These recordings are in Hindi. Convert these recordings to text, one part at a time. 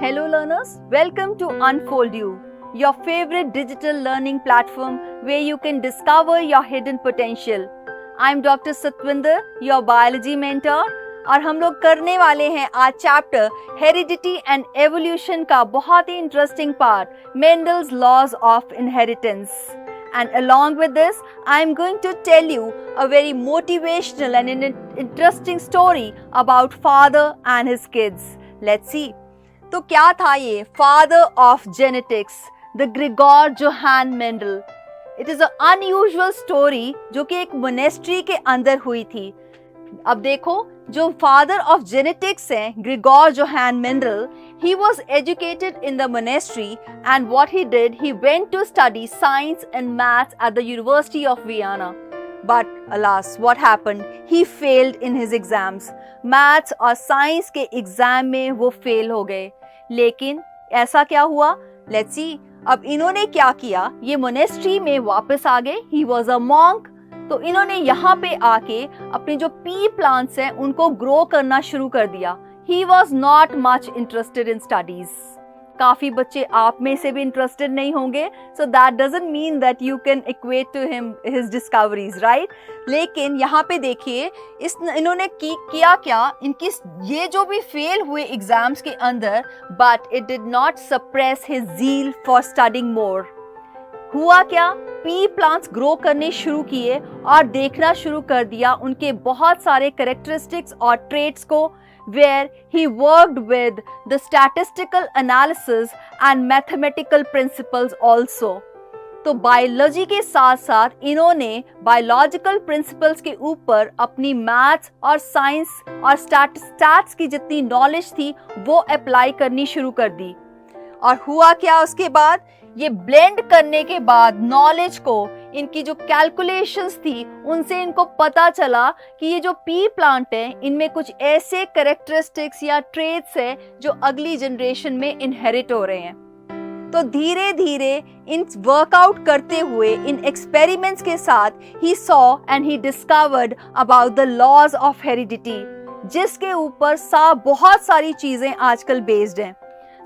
Hello learners, welcome to Unfold You, your favorite digital learning platform where you can discover your hidden potential. I'm Dr. Satwinder, your biology mentor, और हम लोग करने वाले हैं आज चैप्टर हेरिडिटी एंड एवोल्यूशन का बहुत ही interesting part Mendel's laws of inheritance. And along with this, I am going to tell you a very motivational and interesting story about father and his kids. Let's see. तो क्या था ये father of genetics, the Gregor Johann Mendel. It is an unusual story जो कि एक monastery के अंदर हुई थी. अब देखो, जो फादर ऑफ जेनेटिक्स हैं Grigor Johan Mendel, he was educated in the monastery and what he did, he went to study science and maths at the University of Vienna. But alas, what happened? He failed in his exams. Maths और साइंस के एग्जाम में वो फेल हो गए. लेकिन ऐसा क्या हुआ? Let's see. अब इन्होंने क्या किया? ये मोनेस्ट्री में वापस आ गए. He was a monk. तो इन्होंने यहाँ पे आके अपने जो पी प्लांट्स हैं उनको ग्रो करना शुरू कर दिया. He was not much interested in studies. काफी बच्चे आप में से भी इंटरेस्टेड नहीं होंगे, so that doesn't mean that you can equate to him his discoveries, right? लेकिन यहाँ पे देखिए इन्होंने किया क्या, इनकी ये जो भी फेल हुए एग्जाम्स के अंदर, but it did not suppress his zeal for studying more. हुआ क्या? पी प्लांट्स ग्रो करने शुरू किए और देखना शुरू कर दिया उनके बहुत सारे कैरेक्टरिस्टिक्स और ट्रेट्स को, where he worked with the statistical analysis and mathematical principles also. तो बायोलॉजी के साथ साथ इन्होंने बायोलॉजिकल प्रिंसिपल्स के ऊपर अपनी मैथ्स और साइंस और स्टैट्स की जितनी नॉलेज थी वो अप्लाई करनी शुरू कर दी. और हुआ क्या उसके बाद? ये ब्लेंड करने के बाद नॉलेज को, इनकी जो कैलकुलेशंस थी उनसे इनको पता चला कि ये जो पी प्लांट है इनमें कुछ ऐसे कैरेक्टरिस्टिक्स या ट्रेट्स है जो अगली जनरेशन में इनहेरिट हो रहे हैं. तो धीरे धीरे इन वर्कआउट करते हुए इन एक्सपेरिमेंट्स के साथ he saw and he discovered about the laws of heredity, जिसके ऊपर बहुत सारी चीजें आजकल बेस्ड हैं.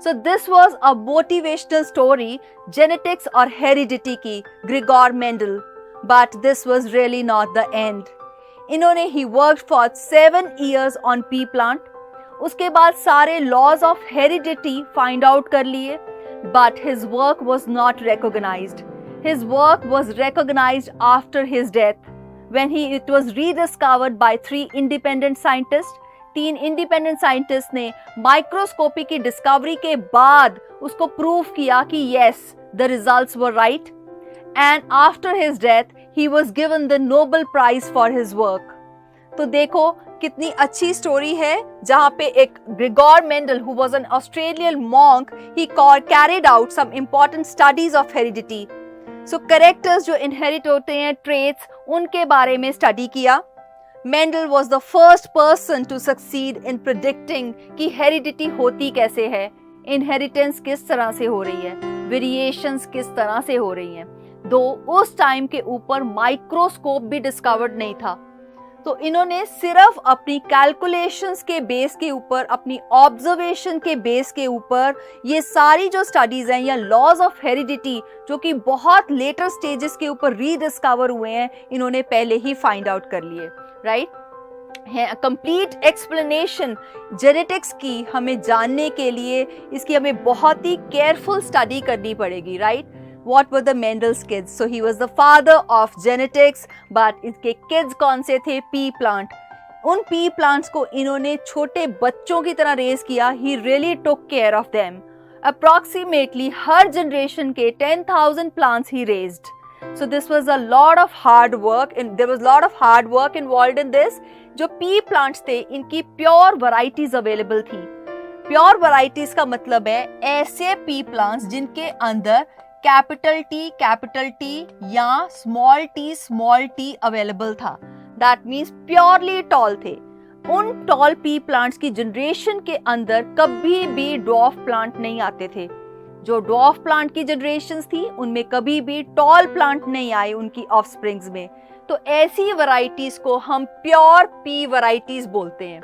So this was a motivational story, genetics और heredity की Grigor Mendel. But this was really not the end. इन्होंने he worked for 7 years on pea plant. उसके बाद सारे laws of heredity find out कर लिए. But his work was not recognized. His work was recognized after his death, when it was rediscovered by 3 independent scientists. 3 independent scientist ने माइक्रोस्कोपी की डिस्कवरी के बाद उसको प्रूव किया कि yes, the results were right. And after his death he was given the Nobel prize for his work. तो देखो कितनी अच्छी स्टोरी है, जहां पे एक Gregor Mendel who was an Australian monk, he carried out some important studies of heredity. So characters जो इनहेरिट होते हैं, ट्रेट्स, उनके बारे में स्टडी किया. Mendel was the first person to succeed in predicting कि हेरिडिटी होती कैसे है, इनहेरिटेंस किस तरह से हो रही है, वेरिएशंस किस तरह से हो रही हैं. दो उस टाइम के ऊपर माइक्रोस्कोप भी डिस्कवर्ड नहीं था. तो इन्होंने सिर्फ अपनी कैलकुलेशंस के बेस के ऊपर, अपनी ऑब्जर्वेशन के बेस के ऊपर ये सारी जो स्टडीज हैं या लॉज ऑफ हेरिडिटी जो कि बहुत लेटर स्टेजेस के ऊपर रीडिस्कवर हुए हैं, इन्होंने पहले ही फाइंड आउट कर लिए. राइट है कंप्लीट एक्सप्लेनेशन जेनेटिक्स की हमें जानने के लिए इसकी हमें बहुत ही केयरफुल स्टडी करनी पड़ेगी. Right, What were the Mendel's kids? So he was the father of genetics, but इसके kids कौन से थे? P plant. उन पी प्लांट्स को इन्होंने छोटे बच्चों की तरह रेज किया. He really took care of them. Approximately her generation के 10,000 plants he raised. So this was a lot of hard work and there was a lot of hard work involved in this. जो पी प्लांट्स थे इनकी प्योर वैरायटीज अवेलेबल थी. प्योर वैरायटीज का मतलब है ऐसे पी प्लांट्स जिनके अंदर कैपिटल टी या स्मॉल टी अवेलेबल था. दैट मीन्स प्योरली टॉल थे. उन टॉल पी प्लांट्स की जनरेशन के अंदर कभी भी ड्वार्फ प्लांट नहीं आते थे. जो ड्वार्फ प्लांट की जनरेशंस थी उनमें कभी भी टॉल प्लांट नहीं आए उनकी ऑफस्प्रिंग्स में. तो ऐसी वैरायटीज को हम प्योर पी वैरायटीज बोलते हैं.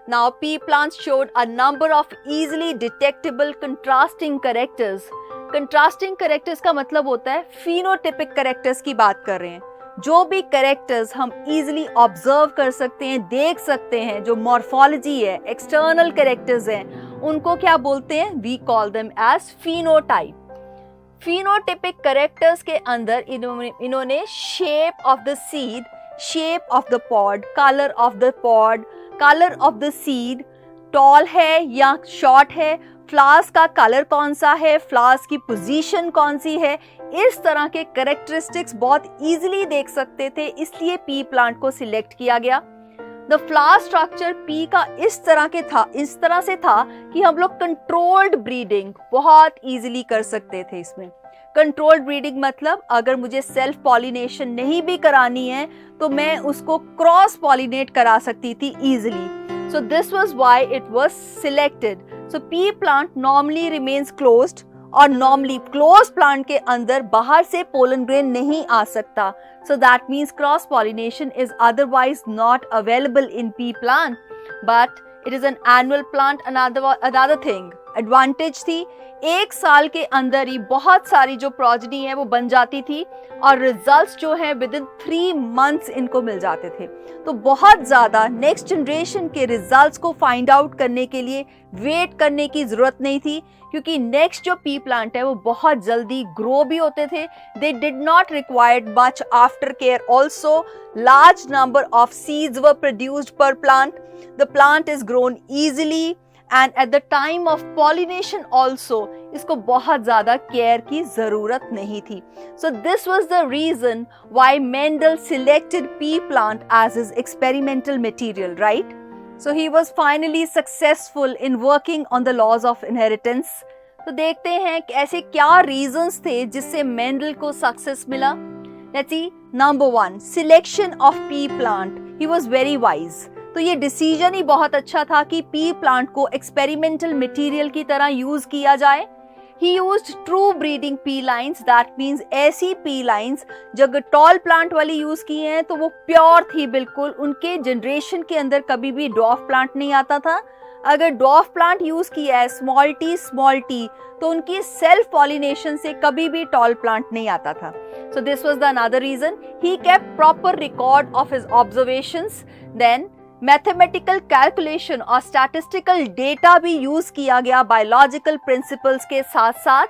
Now, pea plants showed a number of easily detectable contrasting characters. Contrasting characters का मतलब होता है phenotypic characters की बात कर रहे हैं. जो भी characters हम easily observe कर सकते हैं, देख सकते हैं, जो morphology है, external characters हैं, उनको क्या बोलते हैं? We call them as phenotype. Phenotypic characters के अंदर इन्होंने shape of the seed, shape of the pod, color of the pod, color of the seed, tall है या short है, फ्लावर्स का कलर कौन सा है, फ्लावर्स की पोजीशन कौन सी है, इस तरह के कैरेक्टरिस्टिक्स बहुत इजीली देख सकते थे, इसलिए पी प्लांट को सिलेक्ट किया गया. द फ्लावर स्ट्रक्चर पी का इस तरह से था कि हम लोग कंट्रोल्ड ब्रीडिंग बहुत इजीली कर सकते थे. इसमें कंट्रोल्ड ब्रीडिंग मतलब अगर मुझे सेल्फ पॉलिनेशन नहीं भी करानी है तो मैं उसको क्रॉस पॉलिनेट करा सकती थी easily. So this was why it was selected. So pea plant normally remains closed और normally closed plant के अंदर बाहर से pollen grain नहीं आ सकता. So that means cross pollination is otherwise not available in pea plant. But it is an annual plant. Another thing, advantage थी, एक साल के अंदर ही बहुत सारी जो प्रोजेनी है वो बन जाती थी और रिजल्ट्स जो है विद इन 3 months इनको मिल जाते थे. तो बहुत ज़्यादा नेक्स्ट जनरेशन के रिजल्ट्स को फाइंड आउट करने के लिए वेट करने की ज़रूरत नहीं थी, क्योंकि नेक्स्ट जो पी प्लांट है वो बहुत जल्दी ग्रो भी होते थे. They did not required much after care. Also large number of seeds were produced per plant. The plant is grown easily and at the time of pollination also इसको बहुत ज़्यादा केयर की ज़रूरत नहीं थी. So this was the reason why Mendel selected pea plant as his experimental material, right? So he was finally successful in working on the laws of inheritance. तो देखते हैं कि ऐसे क्या reasons थे जिससे मेंडल को सक्सेस मिला. Let's see. Number 1, selection of pea plant. He was very wise. तो ये डिसीजन ही बहुत अच्छा था कि पी प्लांट को एक्सपेरिमेंटल मटेरियल की तरह यूज किया जाए. He used true breeding pea lines. That means ऐसी pea lines जो टॉल प्लांट वाली यूज की हैं तो वो प्योर थी बिल्कुल. उनके जनरेशन के अंदर कभी भी डॉफ प्लांट नहीं आता था. अगर डॉफ प्लांट यूज किया है स्मॉल टी तो उनकी सेल्फ पॉलिनेशन से कभी भी टॉल प्लांट नहीं आता था. So this was the another reason. He kept proper record of his observations. Then mathematical calculation और स्टैटिस्टिकल डेटा भी यूज किया गया बायोलॉजिकल प्रिंसिपल्स के साथ साथ.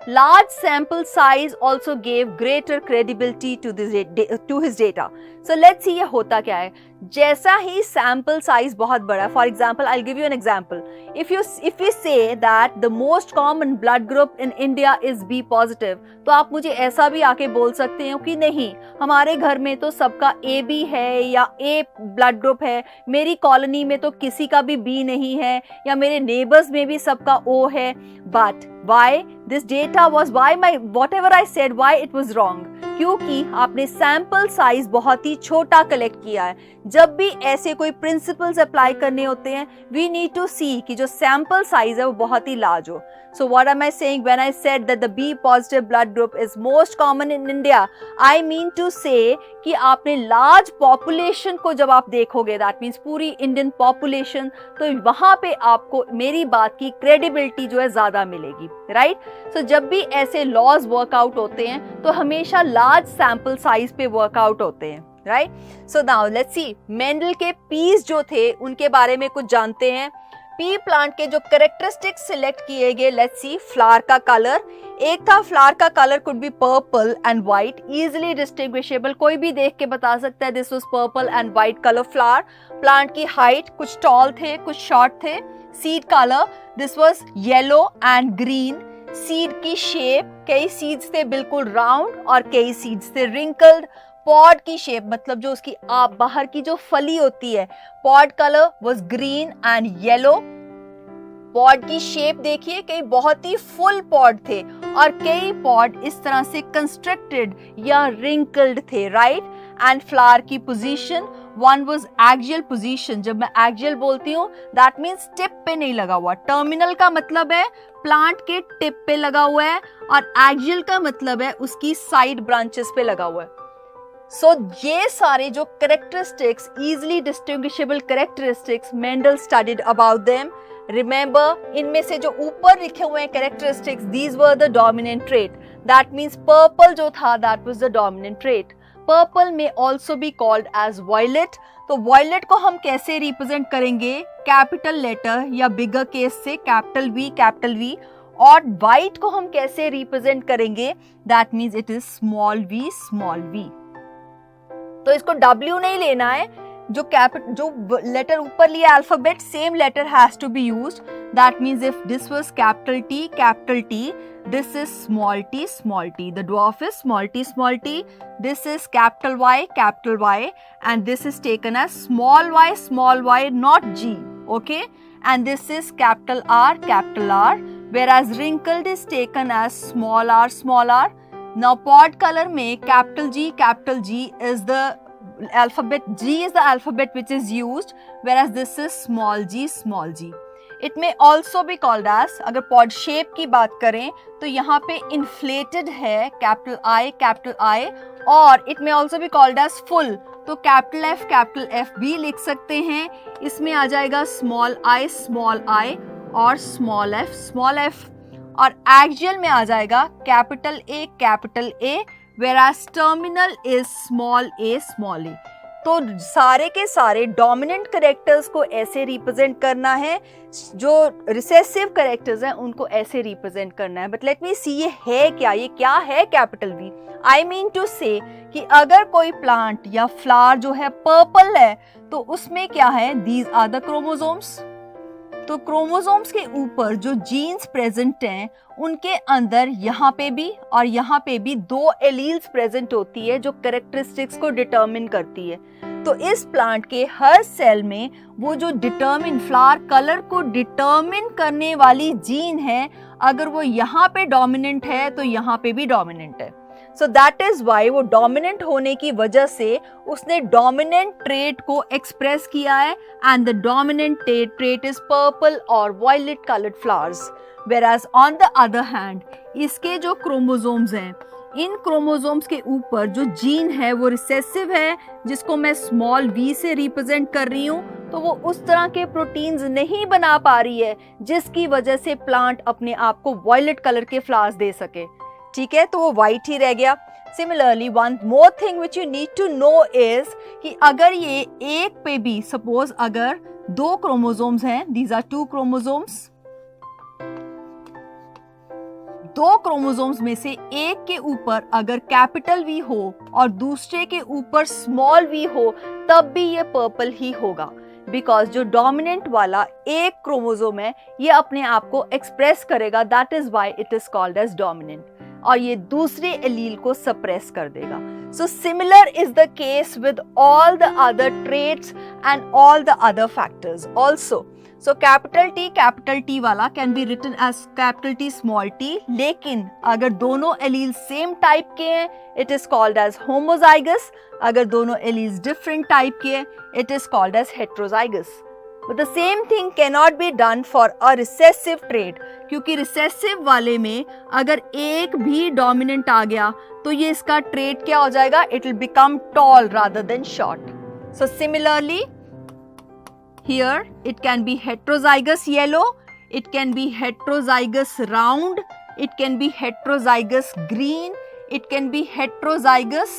Large sample size also gave greater credibility to his data. So let's see ये होता क्या है. जैसा ही सैंपल साइज बहुत बड़ा, for example I give you an example. If you say that the most common blood group in India is B positive, तो आप मुझे ऐसा भी आके बोल सकते हो कि नहीं, हमारे घर में तो सबका ए बी है या ए ब्लड ग्रुप है, मेरी कॉलोनी में तो किसी का भी बी नहीं है, या मेरे नेबर्स में भी सबका ओ है. But why this data was why my what ever I said why it was wrong? क्योंकि आपने सैंपल साइज बहुत ही छोटा कलेक्ट किया है. जब भी ऐसे कोई प्रिंसिपल्स अप्लाई करने होते हैं वी नीड टू सी कि जो सैंपल साइज है वो बहुत ही लार्ज हो. So what am I saying when I said that the B positive blood group is most common in India? I mean to say कि आपने लार्ज पॉपुलेशन को जब आप देखोगे, दैट मीन्स पूरी इंडियन पॉपुलेशन, तो वहां पे आपको मेरी बात की क्रेडिबिलिटी जो है ज्यादा मिलेगी, राइट? सो जब भी ऐसे लॉज वर्कआउट होते हैं तो हमेशा लार्ज सैंपल साइज पे वर्कआउट होते हैं, right? So now let's see Mendel के पीस जो थे उनके बारे में कुछ जानते हैं. पी प्लांट के जो कैरेक्टरिस्टिक्स सिलेक्ट किए गए, लेट्स सी. फ्लावर का कलर, एक था फ्लावर का colour could be purple and white, easily distinguishable, कोई भी देख के बता सकता है this was purple and white colour flower. Plant की हाइट, कुछ टॉल थे कुछ शॉर्ट थे. Seed colour, this was yellow and green. Seed की शेप, कई सीड्स थे बिल्कुल राउंड और कई सीड्स थे रिंकल्ड. पॉड की शेप मतलब जो उसकी बाहर की जो फली होती है, pod colour was green and yellow. Pod की शेप देखिए, कई बहुत ही फुल पॉड थे और कई पॉड इस तरह से कंस्ट्रक्टेड या रिंकल्ड थे, राइट? एंड फ्लावर की position, one was axial position. जब मैं एक्सियल बोलती हूँ दैट मीन्स टिप पे नहीं लगा हुआ. टर्मिनल का मतलब है प्लांट के टिप पे लगा हुआ है और एक्सियल का मतलब है उसकी साइड ब्रांचेस पे लगा हुआ है. सो ये सारे जो characteristics, easily distinguishable characteristics, Mendel studied about them. Remember, इनमें से जो ऊपर लिखे हुए हैं characteristics, these were the dominant trait. That means purple जो था that was the dominant trait. Purple में also be called as violet. तो वायलेट को हम कैसे रिप्रेजेंट करेंगे? कैपिटल लेटर या बिगर केस से कैपिटल वी. और वाइट को हम कैसे रिप्रेजेंट करेंगे? That means it is small we. तो इसको W नहीं लेना है, जो लेटर ऊपर लिया alphabet, same letter has to be used. That means if this was capital T, this is small t. The dwarf is small t. This is capital Y, and this is taken as small y, not G. Okay? And this is capital R, whereas wrinkled is taken as small r. Now pod color में capital G is the alphabet. G is the alphabet which is used, whereas this is small g. It may also be called as, अगर pod shape की बात करें तो यहाँ पे inflated है capital I, और it may also be called as full. तो capital F भी लिख सकते हैं. इसमें आ जाएगा small I और small f. और axial में आ जाएगा capital A, whereas terminal is small a. तो सारे के सारे डोमिनेंट करेक्टर्स को ऐसे रिप्रेजेंट करना है, जो रिसेसिव करेक्टर्स हैं उनको ऐसे रिप्रेजेंट करना है. बट लेट मी सी, ये क्या है capital V? I mean to say कि अगर कोई प्लांट या फ्लावर जो है पर्पल है तो उसमें क्या है? These are the chromosomes. तो क्रोमोसोम्स के ऊपर जो जीन्स प्रेजेंट हैं उनके अंदर यहाँ पे भी और यहाँ पे भी 2 एलील्स प्रेजेंट होती है जो कैरेक्टरिस्टिक्स को डिटरमिन करती है. तो इस प्लांट के हर सेल में वो जो डिटरमिन फ्लावर कलर को डिटरमिन करने वाली जीन है, अगर वो यहाँ पे डोमिनेंट है तो यहाँ पे भी डोमिनेंट है. सो दैट इज वाई वो डोमिनेंट होने की वजह से उसने डोमिनेंट ट्रेट को एक्सप्रेस किया है, and the dominant trait is purple और violet coloured flowers. Whereas on the other hand, इसके जो क्रोमोसोम्स हैं, इन क्रोमोसोम्स के ऊपर जो जीन है वो रिसेसिव है, जिसको मैं स्मॉल v से रिप्रेजेंट कर रही हूँ. तो वो उस तरह के प्रोटीन्स नहीं बना पा रही है जिसकी वजह से प्लांट अपने आप को वायलेट कलर के फ्लावर्स दे सके. ठीक है, तो वो वाइट ही रह गया. Similarly one more thing which you need to know is कि अगर ये एक पे भी, सपोज अगर 2 क्रोमोसोम्स हैं, दीज आर 2 क्रोमोसोम्स, 2 क्रोमोसोम्स में से एक के ऊपर अगर कैपिटल वी हो और दूसरे के ऊपर स्मॉल वी हो, तब भी ये पर्पल ही होगा. बिकॉज जो डोमिनेंट वाला एक क्रोमोसोम है ये अपने आप को एक्सप्रेस करेगा, that is why it is called as dominant, और ये दूसरे एलील को सप्रेस कर देगा. So similar is the case with all the other traits and all the other factors also. So capital T वाला can be written as capital T small t, लेकिन अगर दोनों एलील सेम टाइप के हैं it is called as homozygous. अगर दोनों एलील्स डिफरेंट टाइप के हैं it is called as heterozygous. But the same thing can not be done for a recessive trait, क्योंकि रिसेसिव वाले में अगर एक भी डोमिनेंट आ गया तो ये इसका ट्रेट क्या हो जाएगा? It will become tall rather than short. So similarly here it can be heterozygous yellow, it can be heterozygous round, it can be heterozygous green, it can be heterozygous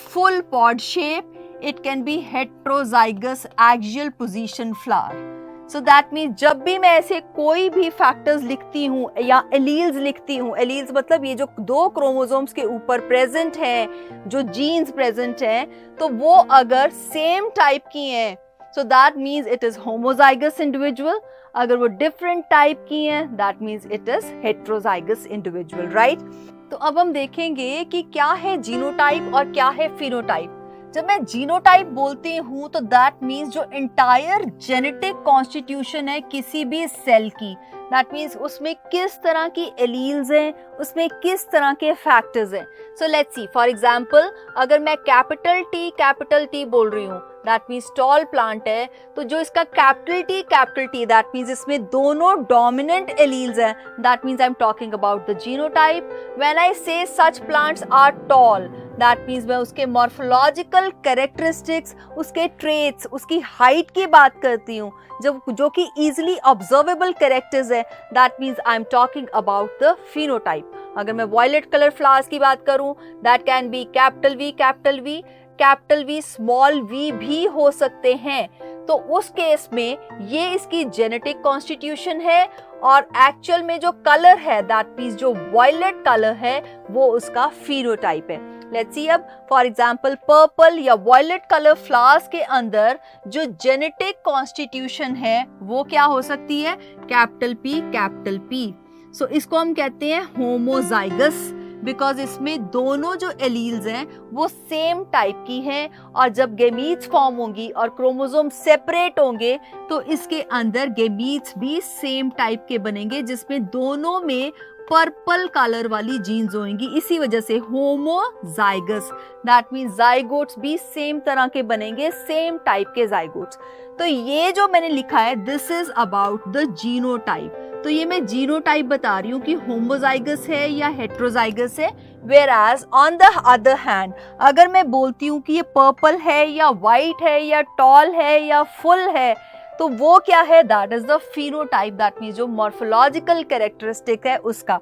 full pod shape, it can be heterozygous axial position flower. So that means जब भी मैं ऐसे कोई भी फैक्टर्स लिखती हूँ या एलील्स लिखती हूँ, एलील्स मतलब ये जो 2 क्रोमोसोम्स के ऊपर प्रेजेंट हैं, जो जीन्स प्रेजेंट हैं, तो वो अगर सेम टाइप की हैं so that means it is homozygous individual. अगर वो different type की हैं that means it is heterozygous individual, right? तो अब हम देखेंगे कि क्या है जीनोटाइप और क्या है फिनोटाइप. जब मैं जीनोटाइप बोलती हूँ तो that means जो entire genetic constitution है किसी भी सेल की, that means उसमें किस तरह की एलील्स हैं, उसमें किस तरह के फैक्टर्स हैं. So let's see, for example, अगर मैं कैपिटल T बोल रही हूँ that means tall plant है, तो जो इसका कैपिटल T that means इसमें दोनों dominant alleles हैं, that means I'm talking about the genotype. When I say such plants are tall, that means मैं उसके मॉर्फोलॉजिकल कैरेक्टरिस्टिक्स, उसके ट्रेट्स, उसकी हाइट की बात करती हूँ, जो कि इजीली ऑब्जर्वेबल कैरेक्टर्स है, that means I am talking about the phenotype. अगर मैं वॉयलेट कलर फ्लावर्स की बात करूं, that can be capital V small V भी हो सकते हैं। तो उस केस में ये इसकी जेनेटिक कॉन्स्टिट्यूशन है और एक्चुअल में जो कलर है, दैट मीन्स जो वॉयलेट कलर है, वो उसका फिनोटाइप है। लेट्स सी अब फॉर एग्जांपल पर्पल या वॉयलेट कलर फ्लावर्स के अंदर जो जेनेटिक कॉन्स्टिट्यूशन है वो क्या हो सकती है, कैपिटल पी। सो इसको हम कहते हैं होमोजाइगस, बिकॉज इसमें दोनों जो एलील्स हैं वो सेम टाइप की हैं, और जब गेमीट्स फॉर्म होंगी और क्रोमोसोम सेपरेट होंगे तो इसके अंदर गेमीट्स भी सेम टाइप के बनेंगे, जिसमें दोनों में पर्पल कलर वाली जीन्स होंगी। इसी वजह से होमोजाइगस, दैट मीन्स जाइगोट्स भी सेम तरह के बनेंगे, सेम टाइप के जाइगोट्स। तो ये जो मैंने लिखा है, this is about the genotype. तो ये मैं जीनोटाइप बता रही हूँ कि होमोजाइगस है या हेट्रोजाइगस है। Whereas on the other hand, अगर मैं बोलती हूँ कि ये पर्पल है या वाइट है या टॉल है या फुल है, तो वो क्या है, that is the phenotype, that means जो मॉर्फोलॉजिकल कैरेक्टरिस्टिक है उसका।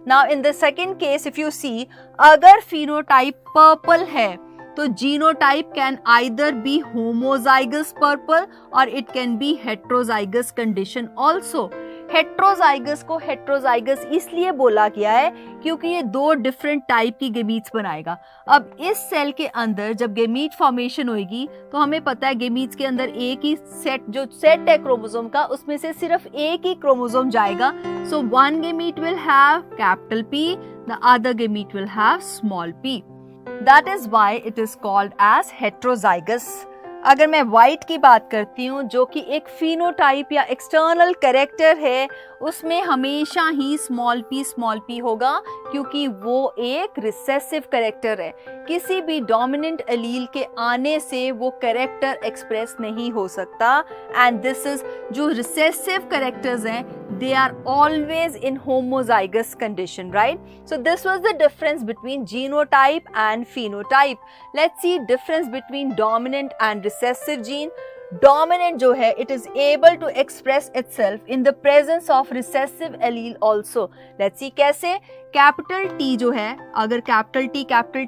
Now in the second case if you see, अगर फिनोटाइप पर्पल है तो genotype can either be homozygous purple और it can be heterozygous condition also. Heterozygous को हेट्रोजाइगस इसलिए बोला गया है क्योंकि ये दो डिफरेंट टाइप की गेमीट्स बनाएगा। अब इस सेल के अंदर जब गेमीट फॉर्मेशन होगी तो हमें पता है गेमीट्स के अंदर एक ही सेट है क्रोमोसोम का, उसमें से सिर्फ एक ही क्रोमोसोम जाएगा। So one gamete will have capital P, the other gamete will have small p. That is why it is called as heterozygous. अगर मैं वाइट की बात करती हूँ, जो कि एक फिनोटाइप या एक्सटर्नल कैरेक्टर है, उसमें हमेशा ही स्मॉल p होगा क्योंकि वो एक रिसेसिव कैरेक्टर है। किसी भी डोमिनेंट एलील के आने से वो कैरेक्टर एक्सप्रेस नहीं हो सकता। एंड दिस इज जो रिसेसिव कैरेक्टर्स हैं, they are always in homozygous condition, right? So this was the difference between genotype and phenotype. Let's see difference between dominant and recessive gene. Dominant जो है, it is able to express itself in the presence of recessive allele also. Let's see कैसे। कैपिटल T जो है, अगर कैपिटल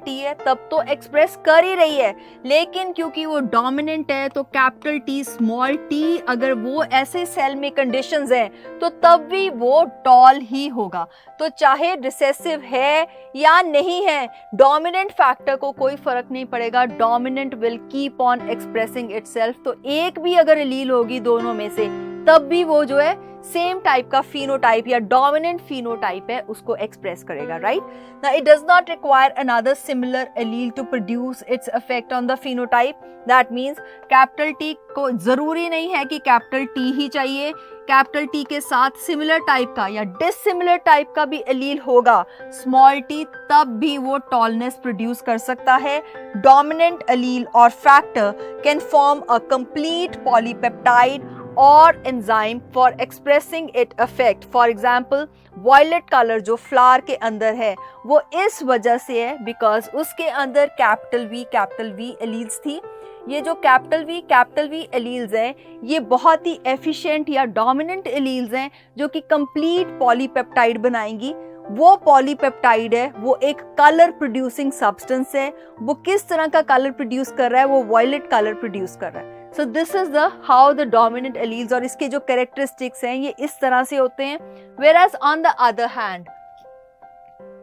T है तब तो एक्सप्रेस कर ही रही है, लेकिन क्योंकि वो डोमिनेंट है तो कैपिटल T स्मॉल t अगर वो ऐसे सेल में कंडीशंस हैं तो तब भी वो टॉल ही होगा। तो चाहे रिसेसिव है या नहीं है, डोमिनेंट फैक्टर को कोई फर्क नहीं पड़ेगा, dominant will keep on expressing itself. तो एक भी अगर एलील होगी दोनों में से, तब भी वो जो है सेम टाइप का फिनोटाइप या डोमिनेंट फिनोटाइप है उसको एक्सप्रेस करेगा, right? Now it does not require another similar allele to produce its effect on the phenotype. That means capital T को जरूरी नहीं है कि कैपिटल T ही चाहिए, कैपिटल T के साथ सिमिलर टाइप का या डिसिमिलर टाइप का भी एलील होगा स्मॉल t, तब भी वो टॉलनेस प्रोड्यूस कर सकता है। डोमिनेंट एलील और factor can form a complete polypeptide or enzyme for expressing its effect. For example, violet color जो flower के अंदर है वो इस वजह से है because उसके अंदर कैपिटल V एलील्स थी। ये जो कैपिटल V एलील्स हैं, ये बहुत ही एफिशिएंट या डोमिनेंट एलील्स हैं जो कि कंप्लीट पॉलीपेप्टाइड बनाएंगी। वो पॉलीपेप्टाइड है, वो एक कलर प्रोड्यूसिंग सब्सटेंस है। वो किस तरह का कलर प्रोड्यूस कर रहा है, वो वायलेट कलर प्रोड्यूस कर रहा है। So this is the how the dominant alleles, और इसके जो कैरेक्टरिस्टिक्स हैं ये इस तरह से होते हैं। Whereas on the other hand,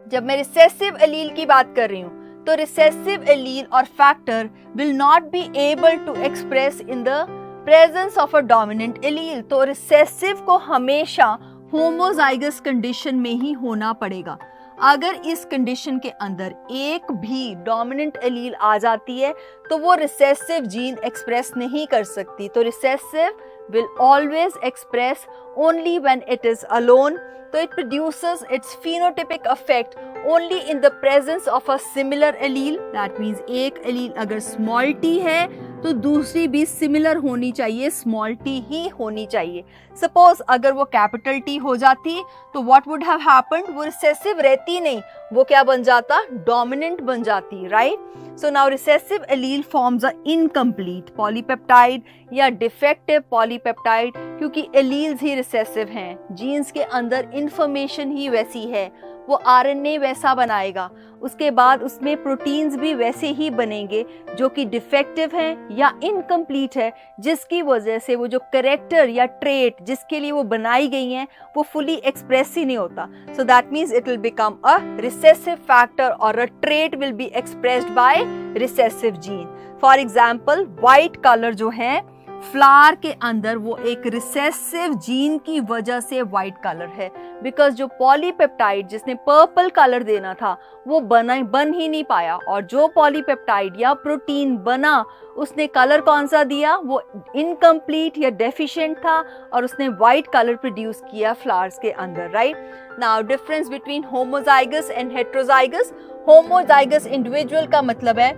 जब मैं रिसेसिव एलील की बात कर रही हूँ तो रिसेसिव एलील और factor will not be able to express in the presence of a dominant allele. तो रिसेसिव को हमेशा होमोजाइगस कंडीशन में ही होना पड़ेगा। अगर इस कंडीशन के अंदर एक भी डोमिनेंट एलील आ जाती है तो वो रिसेसिव जीन एक्सप्रेस नहीं कर सकती। तो recessive will always express only when it is alone. So it produces its phenotypic effect only in the presence of a similar allele. That means एक allele अगर small t है तो दूसरी भी सिमिलर होनी चाहिए, स्मॉल टी ही होनी चाहिए। सपोज अगर वो कैपिटल टी हो जाती तो व्हाट वुड हैव हैपेंड, वो रिसेसिव रहती नहीं, वो क्या बन जाता, डोमिनेंट बन जाती, right. So now recessive allele forms a incomplete polypeptide या डिफेक्टिव पॉलीपेप्टाइड, क्योंकि एलील्स ही रिसेसिव हैं, जीन्स के अंदर इंफॉर्मेशन ही वैसी है, वो आरएनए वैसा बनाएगा, उसके बाद उसमें प्रोटीन्स भी वैसे ही बनेंगे जो कि डिफेक्टिव हैं या इनकम्प्लीट है, जिसकी वजह से वो जो कैरेक्टर या ट्रेट जिसके लिए वो बनाई गई हैं वो फुली एक्सप्रेस ही नहीं होता। So that means it will become a recessive factor और a trait will be expressed by recessive gene. For example white colour जो है फ्लावर के अंदर, वो एक रिसेसिव जीन की वजह से व्हाइट कलर है, बिकॉज जो पॉलीपेप्टाइड जिसने पर्पल कलर देना था वो बन ही नहीं पाया, और जो पॉलीपेप्टाइड या प्रोटीन बना उसने कलर कौन सा दिया, वो इनकम्प्लीट या डेफिशिएंट था, और उसने व्हाइट कलर प्रोड्यूस किया फ्लावर्स के अंदर, right. Now difference between homozygous and heterozygous. Homozygous individual का मतलब है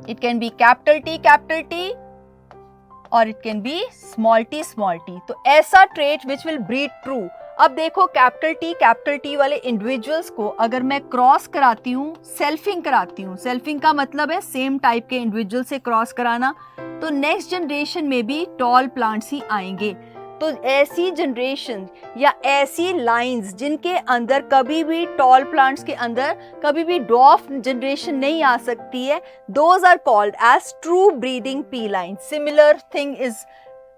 it can be capital T और it can be small T. तो ऐसा trait which will breed true. अब देखो कैपिटल टी वाले इंडिविजुअल्स को अगर मैं क्रॉस कराती हूँ, सेल्फिंग कराती हूँ, सेल्फिंग का मतलब है सेम टाइप के इंडिविजुअल से क्रॉस कराना, तो नेक्स्ट जनरेशन में भी टॉल प्लांट्स ही आएंगे। तो ऐसी जनरेशन या ऐसी लाइंस जिनके अंदर कभी भी टॉल प्लांट्स के अंदर कभी भी ड्वार्फ जनरेशन नहीं आ सकती है, those are called as true breeding P line. Similar thing is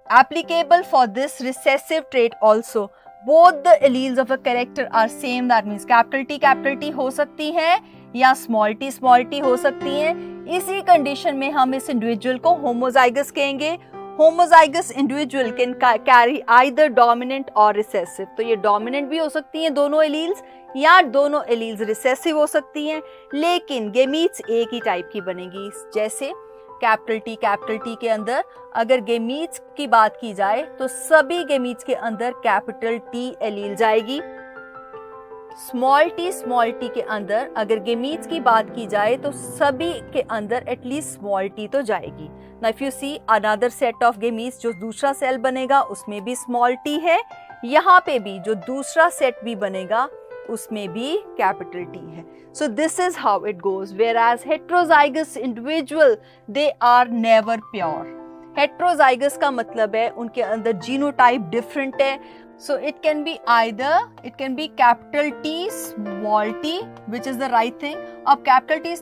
applicable for this recessive trait also. Both the alleles of a character are same, that means capital T हो सकती है या small t हो सकती है। इसी कंडीशन में हम इस इंडिविजुअल को होमोजाइगस कहेंगे। Homozygous individual can carry either dominant और रिसेसिव। तो ये डोमिनेंट भी हो सकती हैं दोनों एलील्स, या दोनों एलील्स रिसेसिव हो सकती हैं, लेकिन गेमीट्स एक ही टाइप की बनेगी। जैसे कैपिटल टी के अंदर अगर गेमीट्स की बात की जाए तो सभी गेमीट्स के अंदर कैपिटल टी एलील जाएगी। स्मॉल टी के अंदर अगर गेमीट्स की बात की जाए तो सभी के अंदर एटलीस्ट स्मॉल टी तो जाएगी। Now if you see another set of gametes, जो दूसरा सेल बनेगा उसमें भी स्मॉल टी है, यहाँ पे भी जो दूसरा सेट भी बनेगा उसमें भी कैपिटल टी है। So this is how it goes. Whereas heterozygous individual, they are never pure. Heterozygous का मतलब है उनके अंदर जीनोटाइप डिफरेंट है। So it can be capital T small t, which is the right thing. अब capital T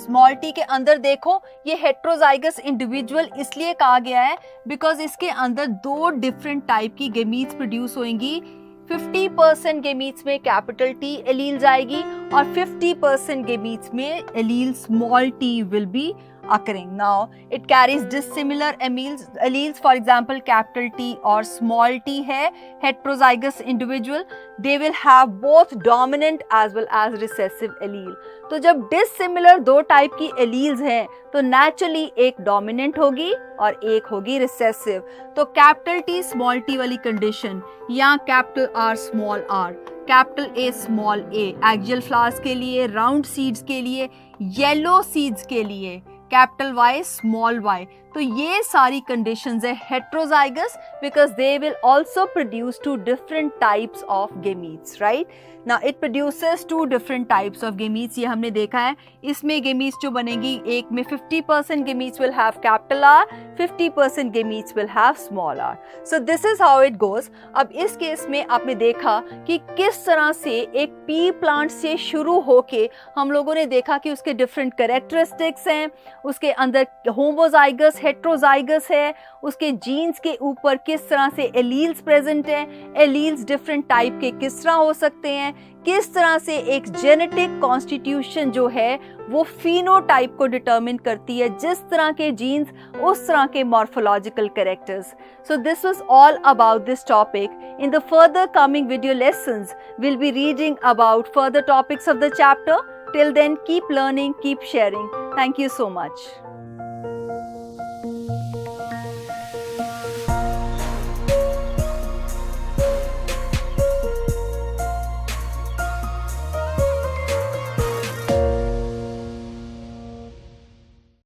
small t के अंदर देखो, ये heterozygous individual इसलिए कहा गया है because इसके अंदर दो डिफरेंट टाइप की गेमीट्स प्रोड्यूस होंगी। 50% गेमीट्स में कैपिटल टी एलील जाएगी और 50% गेमीट्स में allele small T will be occurring. Now it carries dissimilar alleles. For example, capital T or small t है heterozygous individual, they will have both dominant as well as recessive allele. तो जब dissimilar दो टाइप की alleles हैं तो naturally एक dominant होगी और एक होगी recessive. तो capital T small t वाली condition या capital R small r, capital A small a axial flowers के लिए, राउंड सीड्स के लिए, येलो सीड्स के लिए कैपिटल Y स्मॉल y, तो ये सारी कंडीशंस है heterozygous because they will also produce two different types of gametes, right. Now it produces two different types of gametes, ये हमने देखा है। इसमें गेमीट्स जो बनेगी, एक में 50% gametes will have capital R, 50% gametes will have small r. So this is how it goes. अब इस केस में आपने देखा कि किस तरह से एक पी प्लांट से शुरू होके हम लोगों ने देखा कि उसके डिफरेंट कैरेक्टरिस्टिक्स हैं, उसके अंदर होमोजाइगस हेट्रोजाइगस है, उसके जीन्स के ऊपर किस तरह से एलील्स प्रेजेंट हैं, एलील्स डिफरेंट टाइप के किस तरह हो सकते हैं, किस तरह से एक जेनेटिक कॉन्स्टिट्यूशन जो है वो फिनोटाइप को डिटरमिन करती है, जिस तरह के जीन्स उस तरह के morphological characters. So this was all about this topic. In the further coming video lessons, we'll be reading about further topics of the chapter. Till then, keep learning, keep sharing. Thank you so much.